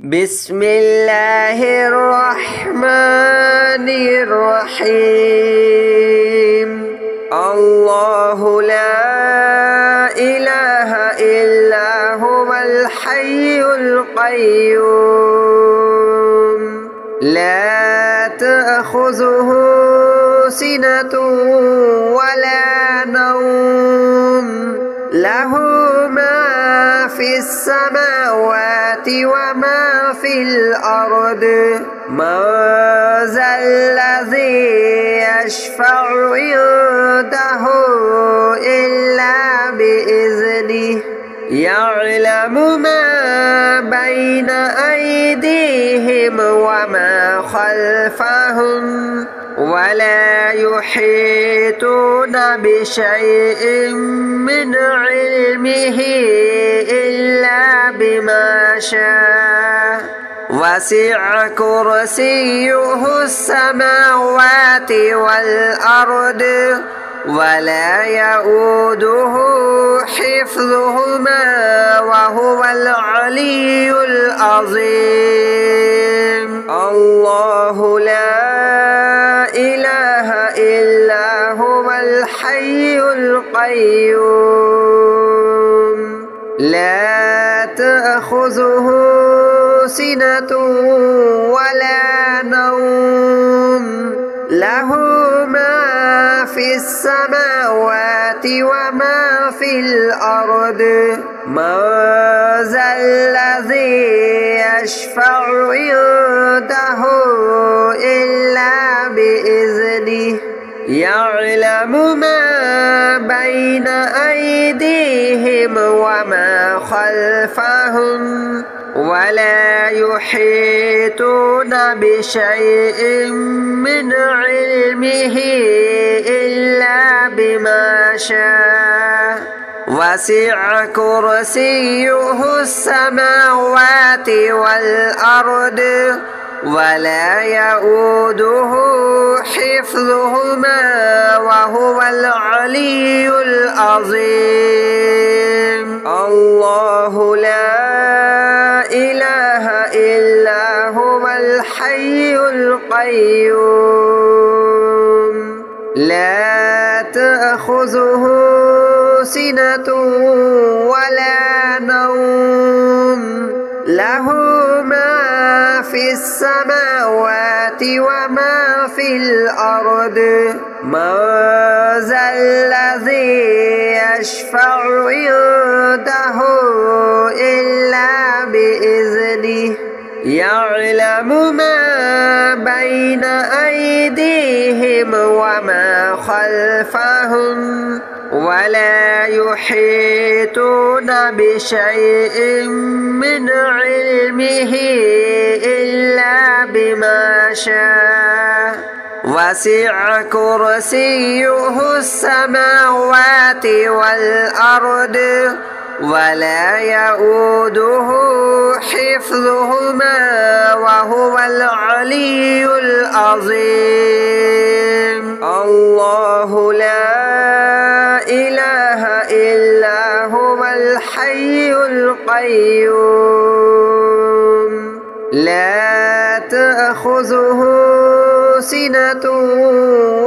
بسم الله الرحمن الرحيم. الله لا إله إلا هو الحي القيوم لا تأخذه سنة ولا نوم له ما في السماوات وما في الأرض من ذا الذي يشفع عنده إلا بإذنه يعلم ما بين أيديهم وما خلفهم ولا يحيطون بشيء من علمه إلا بما شاء وسع كرسيه السماوات والأرض ولا يؤوده حفظهما وهو العلي العظيم. الله لا إله إلا هو الحي القيوم لا تأخذه سنة ولا نوم له ما في السماوات وما في الأرض من ذا الذي يشفع عنده إلا بإذنه يعلم ما بين أيديهم وما خلفهم ولا يحيطون بشيء من علمه إلا بما شاء وسع كرسيه السماوات والأرض ولا يؤوده حفظهما وهو العلي العظيم. الله لا إله إلا هو الحي القيوم لا تأخذه سنة ولا نوم له ما في السماوات وما في الأرض من ذا الذي يشفع عنده إلا بإذنه يعلم ما بين أيديهم وما خلفهم ولا يحيطون بشيء من علمه إلا بما شاء وسع كرسيه السماوات والأرض ولا يؤوده حفظهما وهو العلي العظيم. الله لا إله إلا هو الحي القيوم لا تأخذه سنة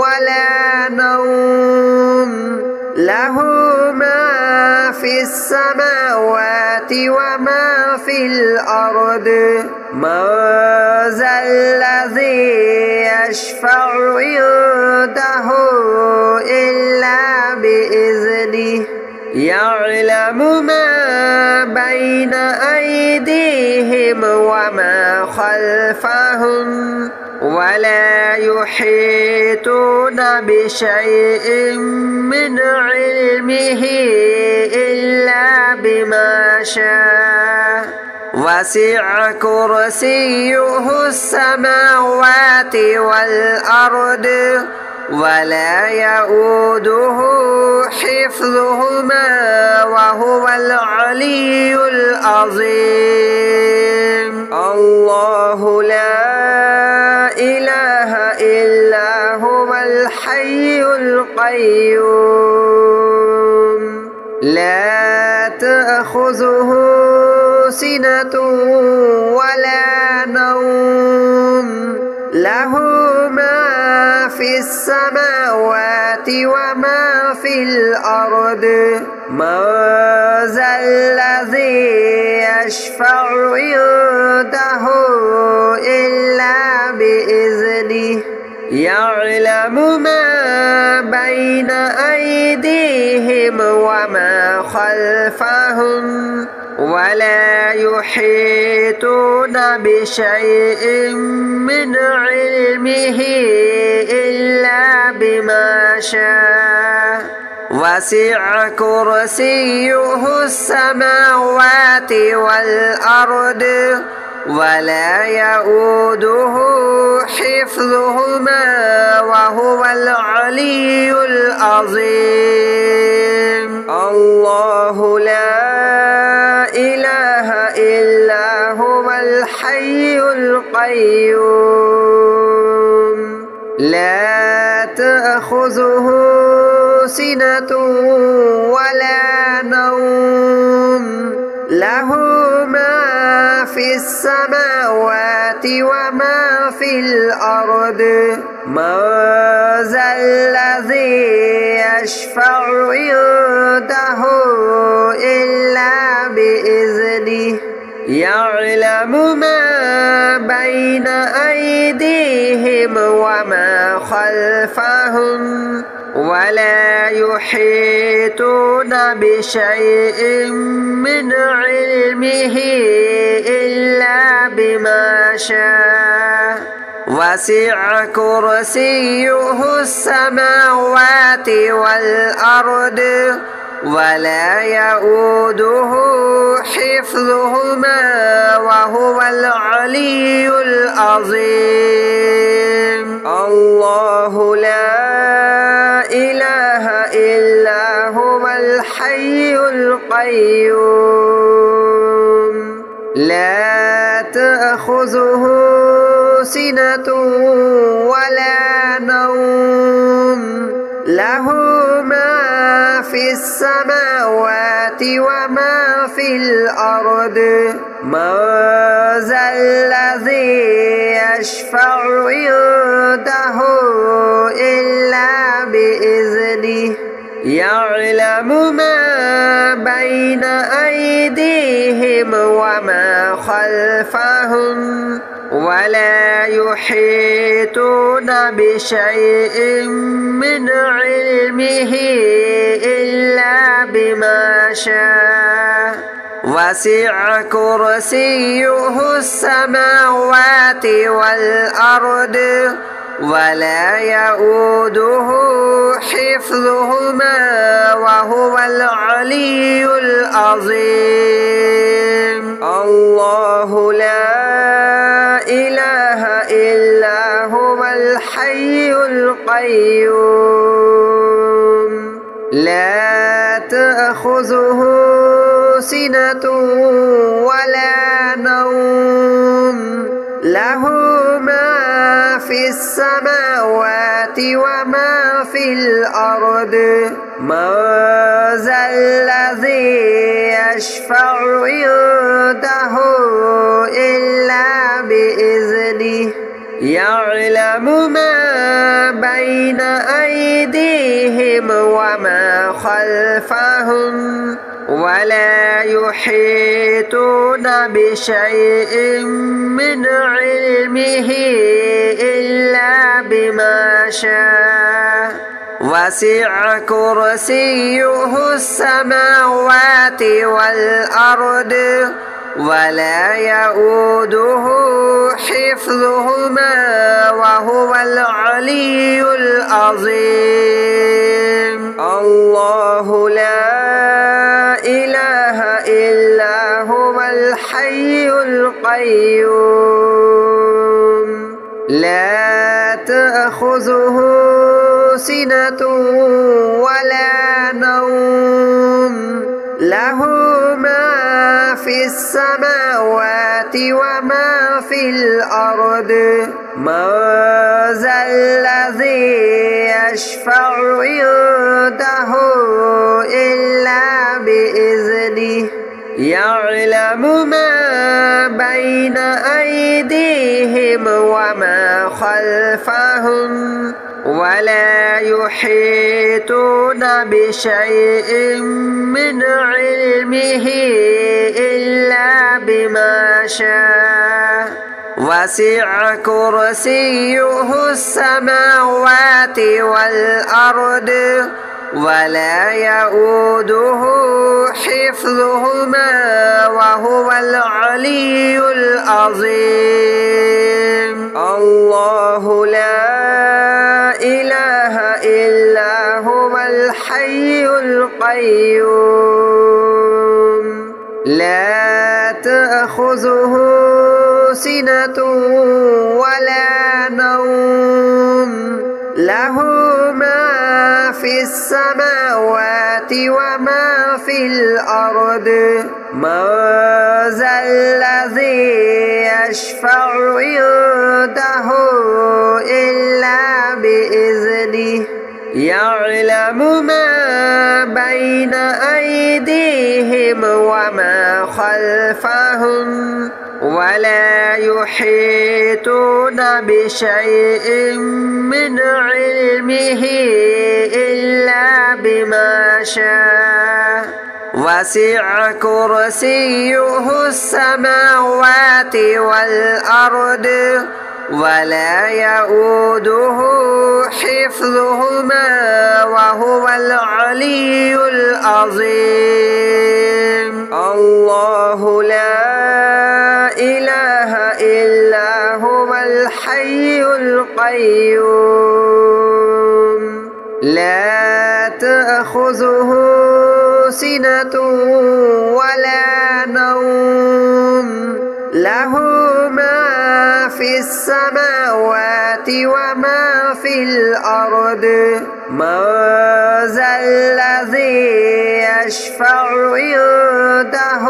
ولا نوم له ما في السماوات وما في الأرض من ذا الذي يشفع عنده إلا بإذنه يعلم ما بين أيديهم وما خلفهم ولا يحيطون بشيء من علمه إلا بما شاء وسع كرسيه السماوات والأرض ولا يؤوده حفظهما وهو العلي العظيم. الله لا إله إلا هو الحي القيوم لا تأخذه سنة ولا له ما في السماوات وما في الأرض من ذا الذي يشفع عنده إلا بإذنه يعلم ما بين أيديهم وما خلفهم ولا يحيطون بشيء من علمه إلا بما شاء وسع كرسيه السماوات والأرض ولا يؤوده حفظهما وهو العلي العظيم. الله لا إله إلا هو الحي القيوم لا تأخذه سنة ولا نوم له ما في السماوات وما في الأرض من ذا الذي يشفع عنده إلا بإذنه يعلم ما بين أيديهم وما خلفهم ولا يحيطون بشيء من علمه إلا بما شاء وسع كرسيه السماوات والأرض ولا يؤوده حفظهما وهو العلي العظيم. الله لا إله إلا هو الحي القيوم لا تأخذه سنة ولا نوم له ما في السماوات وما في الأرض من ذا الذي يشفع عنده إلا بإذنه يعلم ما بين أيديهم وما خلفهم ولا يحيطون بشيء من علمه إلا بما شاء وسع كرسيه السماوات والأرض ولا يؤوده حفظهما وهو العلي العظيم. الله لا إله إلا هو الحي القيوم لا تأخذه سنة ولا نوم له ما في السماوات وما في الأرض من ذا الذي يشفع عنده إلا بإذنه يعلم ما بين أيديهم وما خلفهم ولا يحيطون بشيء من علمه إلا بما شاء وسع كرسيه السماوات والأرض ولا يؤوده حفظهما وهو العلي العظيم. الله لا إله إلا هو الحي القيوم لا تأخذه سنة ولا نوم له ما في السماوات وما في الأرض من ذا الذي يشفع عنده إلا بإذنه يعلم ما بين أيديهم أيديهم وما خلفهم ولا يحيطون بشيء من علمه إلا بما شاء وسع كرسيه السماوات والأرض ولا يؤوده حفظهما وهو العلي العظيم. الله لا إله إلا هو الحي القيوم لا تأخذه سنة ولا نوم له ما في السماوات وما في الأرض من ذا الذي يشفع عنده إلا بإذنه يعلم ما بين أيديهم وما خلفهم ولا يحيطون بشيء من علمه إلا بما شاء وسع كرسيه السماوات والأرض ولا يؤوده حفظهما وهو العلي العظيم. الله لا إله إلا هو الحي القيوم لا تأخذه سنة ولا نوم له ما في السماوات وما في الأرض من ذا الذي يشفع عنده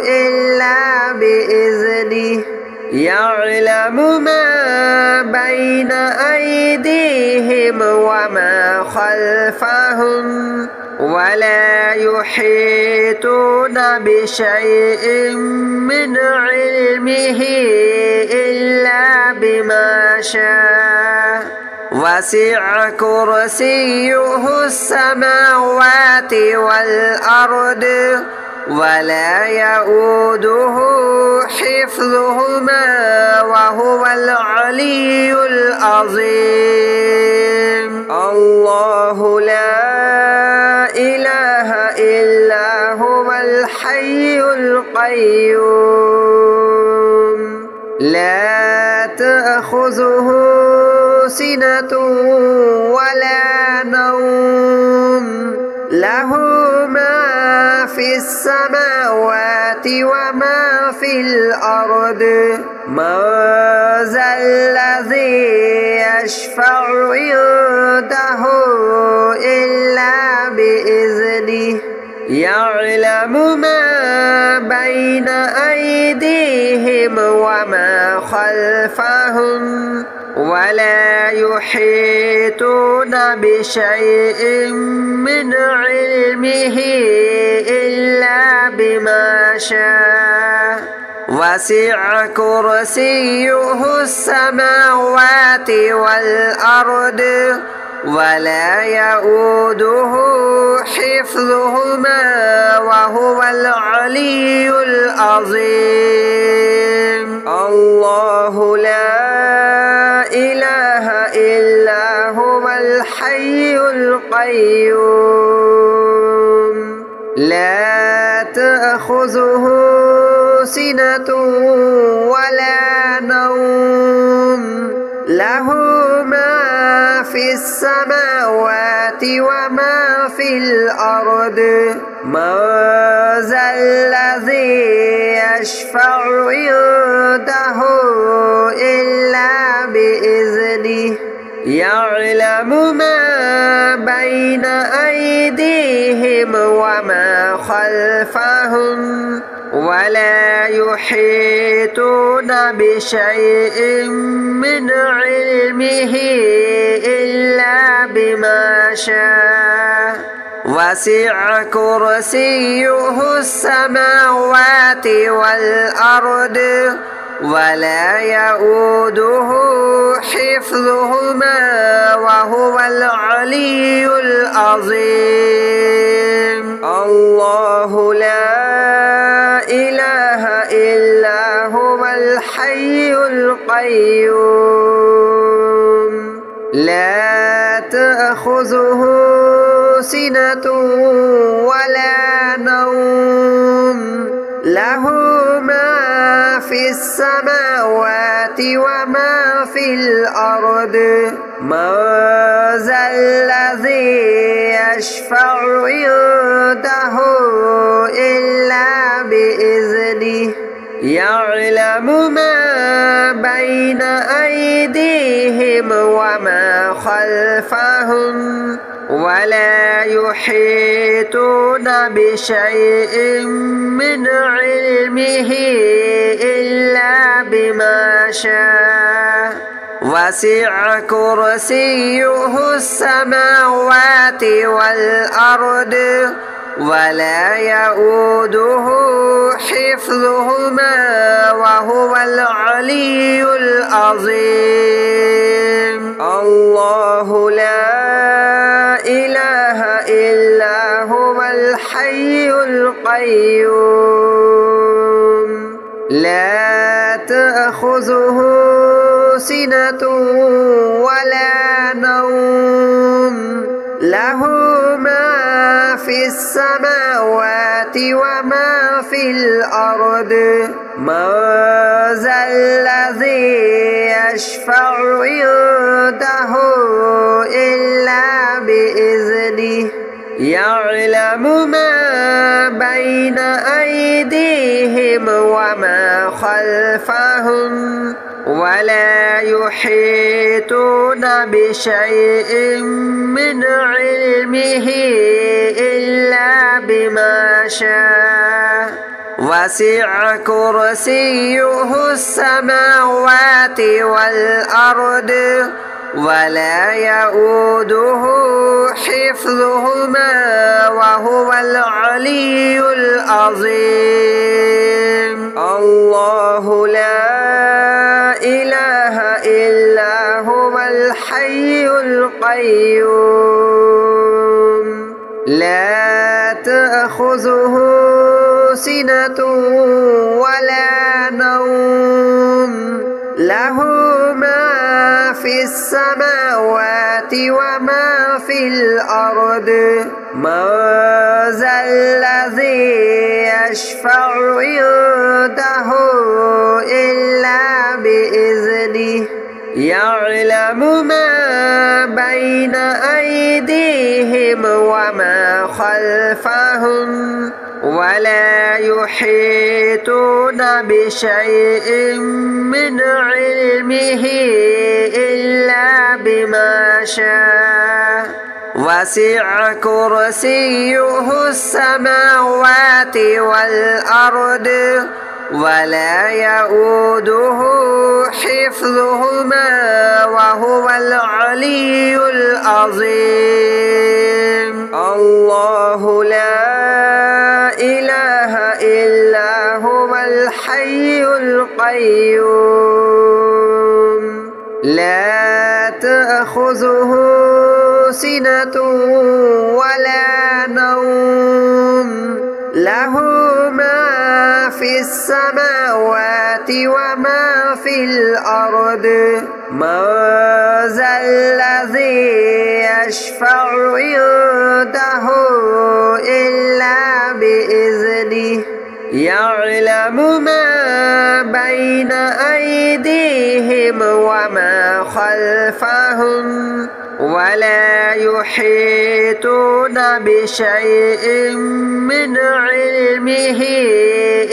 إلا بإذنه يعلم ما بين أيديهم وما خلفهم ولا يحيطون بشيء من علمه إلا بما شاء وسع كرسيه السماوات والأرض ولا يؤوده حفظهما وهو العلي العظيم. الله لا إله إلا هو الحي القيوم لا تأخذه سنة ولا نوم له ما في السماوات وما في الأرض من ذا الذي يشفع عنده إلا بإذنه يعلم ما بين أيديهم وما خلفهم ولا يحيطون بشيء من علمه إلا بما شاء وسع كرسيه السماوات والأرض ولا يؤوده حفظهما وهو العلي العظيم. الله لا إله إلا هو الحي القيوم لا تأخذه سنة ولا نوم له ما في السماوات وما في الأرض من ذا الذي يشفع عنده إلا بإذنه يعلم ما بين أيديهم وما خلفهم ولا يحيطون بشيء من علمه إلا بما شاء وسع كرسيه السماوات والأرض ولا يؤوده حفظهما وهو العلي العظيم. الله لا إله إلا هو الحي القيوم لا تأخذه سنة ولا نوم له ما في السماوات وما في الأرض من ذا الذي يشفع عنده إلا بإذنه يعلم ما بين أيديهم وما خلفهم ولا يحيطون بشيء من علمه إلا بما شاء وسع كرسيه السماوات والأرض ولا يؤوده حفظهما وهو العلي العظيم. الله لا إله إلا هو الحي القيوم لا تأخذه سنة ولا نوم له ما في السماوات وما في الأرض من ذا الذي يشفع عنده إلا بإذنه يعلم ما بين أيديهم وما خلفهم ولا يحيطون بشيء من علمه إلا بما شاء وسع كرسيه السماوات والأرض ولا يؤوده حفظهما وهو العلي العظيم. الله لا إله إلا هو الحي القيوم لا تأخذه سنة ولا نوم له ما في السماوات وما في الأرض من ذا الذي يشفع عنده إلا بإذنه يعلم ما بين أيديهم وما خلفهم ولا يحيطون بشيء من علمه إلا بما شاء وسع كرسيه السماوات والأرض ولا يؤوده حفظهما وهو العلي العظيم. الله لا إله إلا هو الحي القيوم لا تأخذه سنة ولا نوم له ما في السماوات وما في الأرض من ذا الذي يشفع عنده إلا بإذنه يعلم ما بين أيديهم وما خلفهم ولا يحيطون بشيء من علمه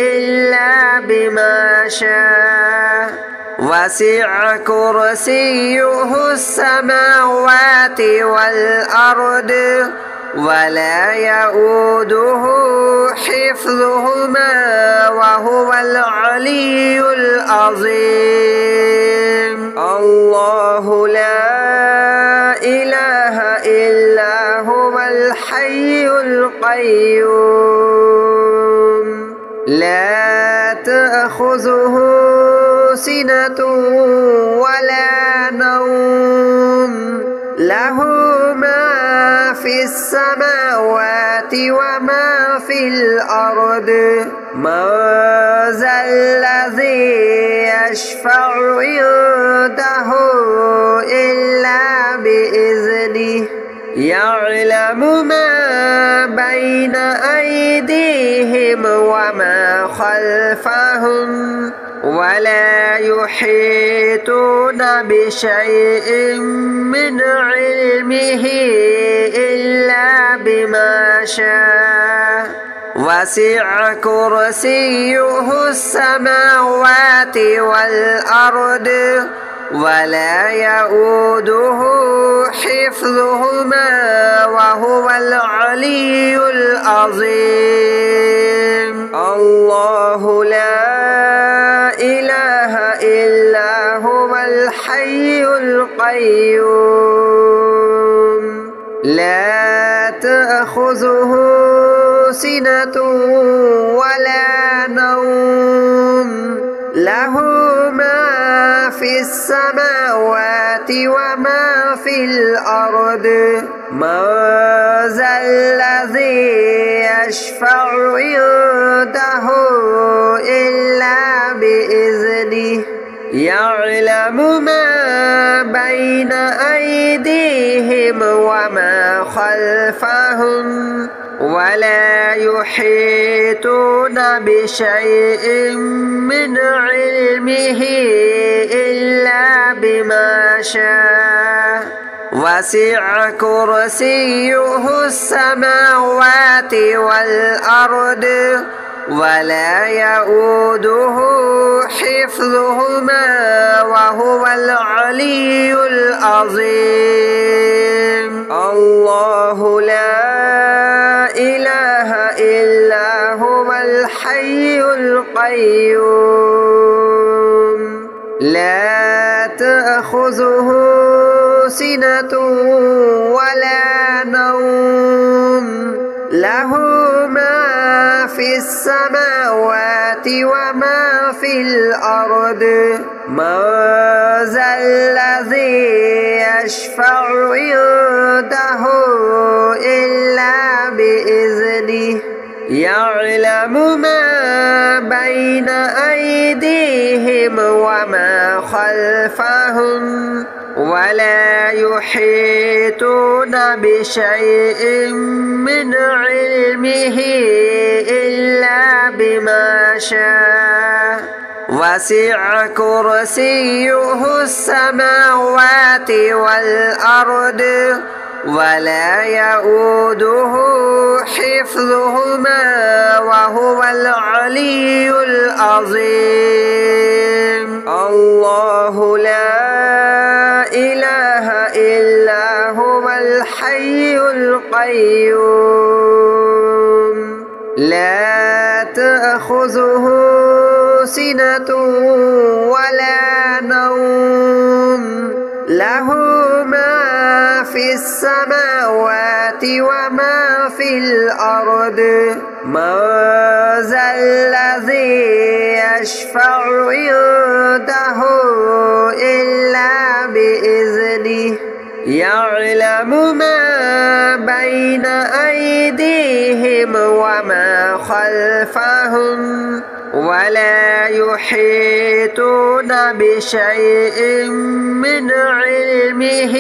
إلا بما شاء وسع كرسيه السماوات والأرض ولا يؤوده حفظهما وهو العلي العظيم. الله لا إله إلا هو الحي القيوم لا تأخذه سنة ولا نوم له ما في السماوات وما في الأرض من ذا الذي يشفع عنده إلا بإذنه يعلم ما بين أيديهم وما خلفهم ولا يحيطون بشيء من علمه إلا بما شاء وسع كرسيه السماوات والأرض ولا يؤوده حفظهما وهو العلي العظيم الله لا إله إلا هو الحي القيوم لا تأخذه سنة ولا نوم له ما في السماوات وما في الأرض من ذا الذي يشفع عنده إلا بإذنه يعلم ما بين أيديهم وما خلفهم ولا يحيطون بشيء من علمه إلا بما شاء وسع كرسيه السماوات والأرض ولا يؤوده حفظهما وهو العلي العظيم الله لا إله إلا هو الحي القيوم لا تأخذه سنة ولا نوم له ما في السماوات وما في الأرض من ذا الذي يشفع عنده إلا بإذنه يعلم ما بين أيديهم وما خلفهم ولا يحيطون بشيء من علمه إلا بما شاء وسع كرسيه السماوات والأرض ولا يؤوده حفظهما وهو العلي العظيم الله لا إله إلا هو الحي القيوم لا تأخذه سنة ولا نوم له ما في السماوات وما في الأرض من ذا الذي يشفع عنده إلا بإذنه يعلم ما بين أيديهم وما خلفهم ولا يحيطون بشيء من علمه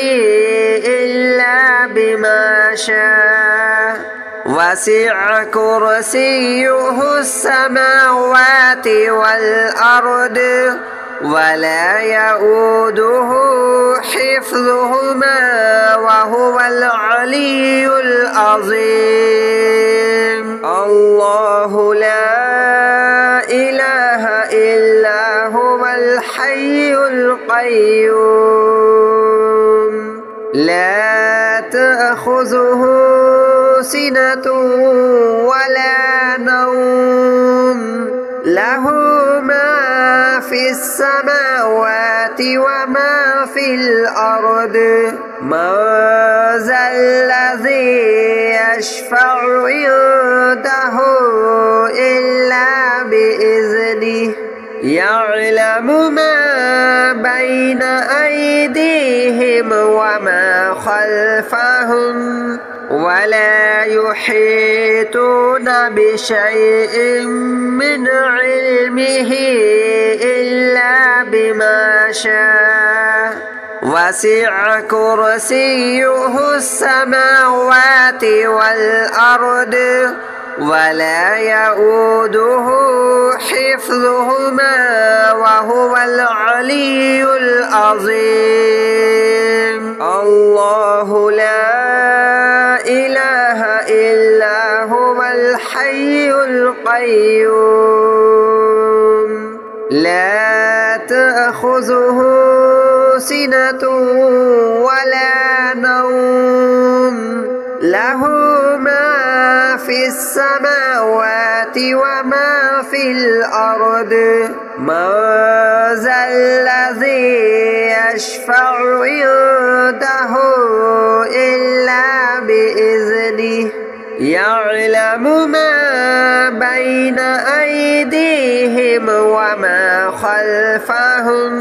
إلا بما شاء وسع كرسيه السماوات والأرض ولا يؤوده حفظهما وهو العلي العظيم الله لا إله إلا هو الحي القيوم لا تأخذه سنة ولا نوم له ما في السماوات وما في الأرض من ذا الذي يشفع عنده إلا بإذنه يعلم ما بين أيديهم وما خلفهم ولا يحيطون بشيء من علمه إلا بما شاء وسع كرسيه السماوات والأرض ولا يؤوده حفظهما وهو العلي العظيم. الله لا إله إلا هو الحي القيوم لا تأخذه سنة ولا نوم له ما في السماوات وما في الأرض من ذا الذي يشفع عنده إلا بإذنه يعلم ما بين أيديهم وما خلفهم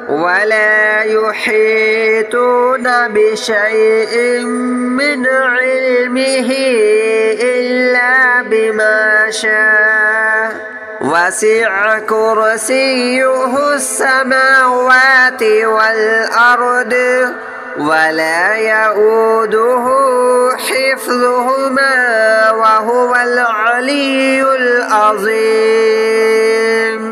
ولا يحيطون بشيء من علمه إلا بما شاء وسع كرسيه السماوات والأرض ولا يؤوده حفظهما وهو العلي العظيم.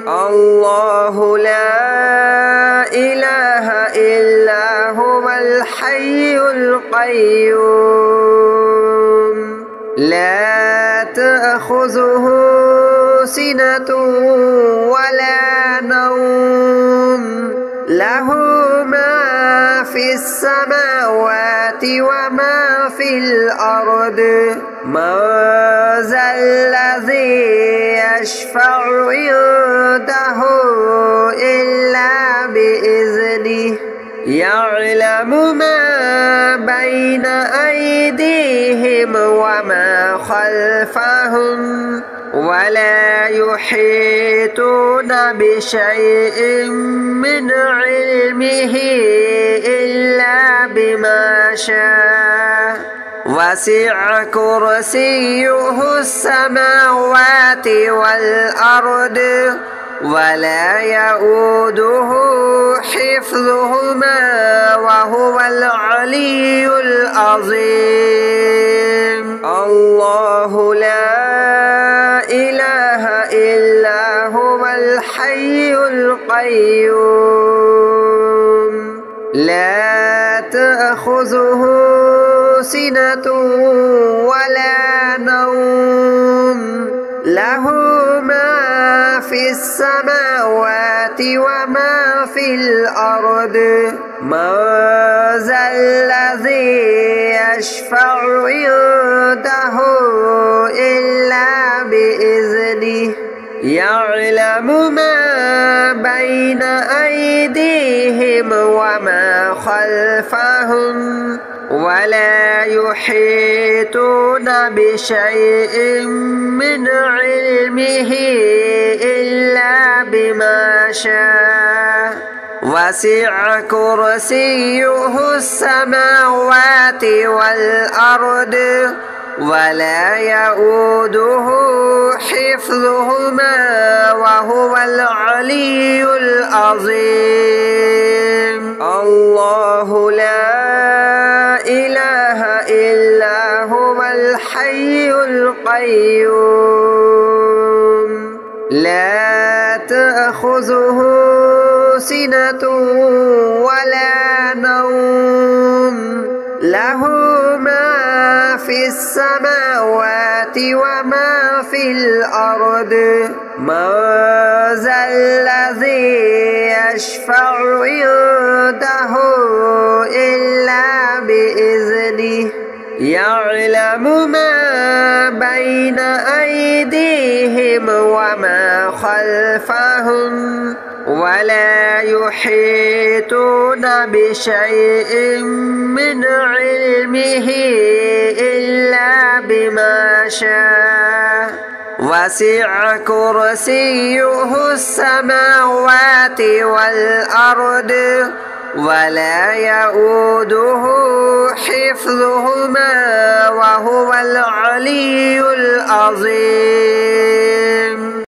الله لا إله إلا هو الحي القيوم لا تأخذه سنة ولا نوم له ما في السماوات وما في الأرض من ذا الذي يشفع عنده إلا بإذنه يعلم ما بين أيديهم وما خلفهم ولا يحيطون بشيء من علمه إلا بما شاء وسع كرسيه السماوات والأرض ولا يؤوده حفظهما وهو العلي العظيم. الله لا إله إلا هو الحي القيوم لا تأخذه سنة ولا نوم له ما في السماوات وما في الأرض من ذا الذي يشفع عنده إلا بإذنه يعلم ما بين أيديهم وما خلفهم ولا يحيطون بشيء من علمه إلا بما شاء وسع كرسيه السماوات والأرض ولا يؤوده حفظهما وهو العلي العظيم. الله لا إله إلا هو الحي القيوم لا تأخذه سنة ولا نوم له ما في السماوات وما في الأرض من ذا الذي يشفع عنده إلا بإذنه يعلم ما بين أيديهم وما خلفهم ولا يحيطون بشيء من علمه إلا بما شاء وسع كرسيه السماوات والأرض ولا يؤوده حفظهما وهو العلي العظيم.